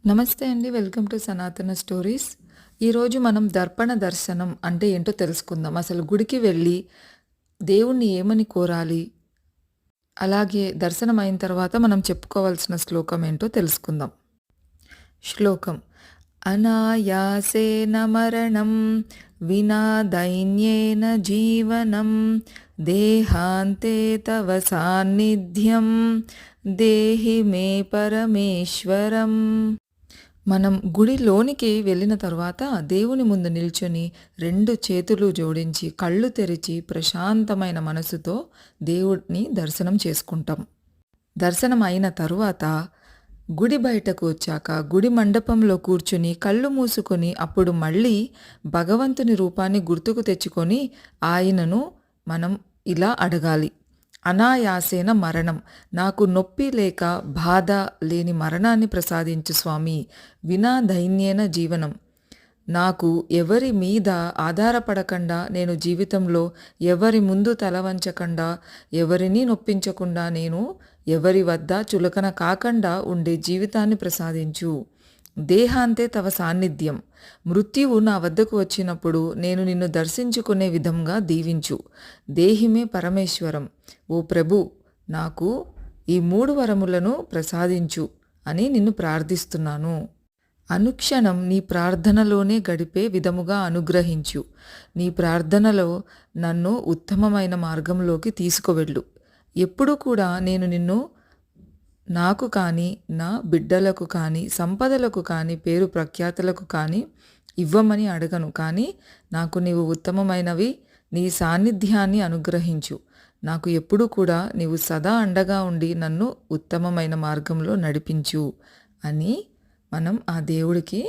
నమస్తే అండి. Welcome to సనాతన స్టోరీస్. ఈరోజు మనం దర్పణ దర్శనం అంటే ఏంటో తెలుసుకుందాం. అసలు గుడికి వెళ్ళి దేవుణ్ణి ఏమని కోరాలి? అలాగే దర్శనం అయిన తర్వాత మనం చెప్పుకోవాల్సిన శ్లోకం ఏంటో తెలుసుకుందాం. శ్లోకం: అనాయాసేన మరణం వినా దైన్యేన జీవనం దేహాంతే తవ సాన్నిధ్యం దేహి మే పరమేశ్వరం. మనం గుడిలోనికి వెళ్ళిన తర్వాత దేవుని ముందు నిల్చొని 2 చేతులు జోడించి, కళ్ళు తెరిచి ప్రశాంతమైన మనసుతో దేవుడిని దర్శనం చేసుకుంటాం. దర్శనం అయిన తరువాత గుడి బయటకు వచ్చాక గుడి మండపంలో కూర్చుని కళ్ళు మూసుకొని అప్పుడు మళ్ళీ భగవంతుని రూపాన్ని గుర్తుకు తెచ్చుకొని ఆయనను మనం ఇలా అడగాలి: అనాయాసేన మరణం, నాకు నొప్పి లేక బాధ లేని మరణాన్ని ప్రసాదించు స్వామి. వినా దైన్యేన జీవనం, నాకు ఎవరి మీద ఆధారపడకుండా, నేను జీవితంలో ఎవరి ముందు తల వంచకుండా, ఎవరినీ నొప్పించకుండా, నేను ఎవరి వద్ద చులకన కాకుండా ఉండే జీవితాన్ని ప్రసాదించు. దేహాంతే తవ సాన్నిధ్యం, మృత్యువు నా వద్దకు వచ్చినప్పుడు నేను నిన్ను దర్శించుకునే విధంగా దీవించు. దేహిమే పరమేశ్వరం, ఓ ప్రభు, నాకు ఈ 3 వరములను ప్రసాదించు అని నిన్ను ప్రార్థిస్తున్నాను. అనుక్షణం నీ ప్రార్థనలోనే గడిపే విధముగా అనుగ్రహించు. నీ ప్రార్థనలో నన్ను ఉత్తమమైన మార్గంలోకి తీసుకువెళ్ళు. ఎప్పుడు కూడా నేను నిన్ను నాకు కానీ, నా బిడ్డలకు కానీ, సంపదలకు కానీ, పేరు ప్రఖ్యాతులకు కానీ ఇవ్వమని అడగను. కానీ నాకు నీవు ఉత్తమమైనవి, నీ సాన్నిధ్యాన్ని అనుగ్రహించు. నాకు ఎప్పుడు కూడా నీవు సదా అండగా ఉండి నన్ను ఉత్తమమైన మార్గంలో నడిపించు అని మనం ఆ దేవుడికి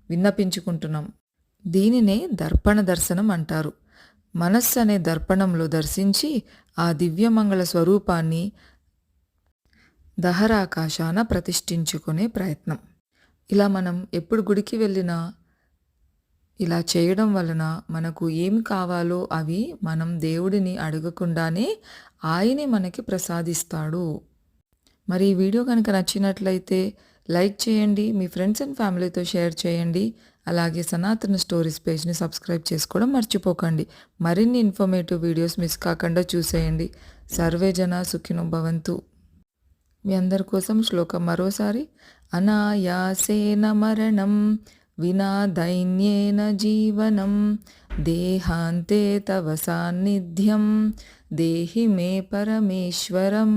విన్నపించుకుంటున్నాం. దీనినే దర్పణ దర్శనం అంటారు. మనస్సు అనే దర్పణంలో దర్శించి ఆ దివ్యమంగళ స్వరూపాన్ని దహరాకాశాన ప్రతిష్ఠించుకునే ప్రయత్నం. ఇలా మనం ఎప్పుడు గుడికి వెళ్ళినా ఇలా చేయడం వలన మనకు ఏమి కావాలో అవి మనం దేవుడిని అడగకుండానే ఆయనే మనకి ప్రసాదిస్తాడు. మరి ఈ వీడియో కనుక నచ్చినట్లయితే లైక్ చేయండి, మీ ఫ్రెండ్స్ అండ్ ఫ్యామిలీతో షేర్ చేయండి. అలాగే సనాతన స్టోరీస్ పేజ్ని సబ్స్క్రైబ్ చేసుకోవడం మర్చిపోకండి. మరిన్ని ఇన్ఫర్మేటివ్ వీడియోస్ మిస్ కాకుండా చూసేయండి. సర్వే జన సుఖినో భవంతు. మీ అందరి కోసం శ్లోకం మరోసారి: అనాయాసేన మరణం వినా దైన్యేన జీవనం దేహాంతే తవ సాన్నిధ్యం దేహి మే పరమేశ్వరం.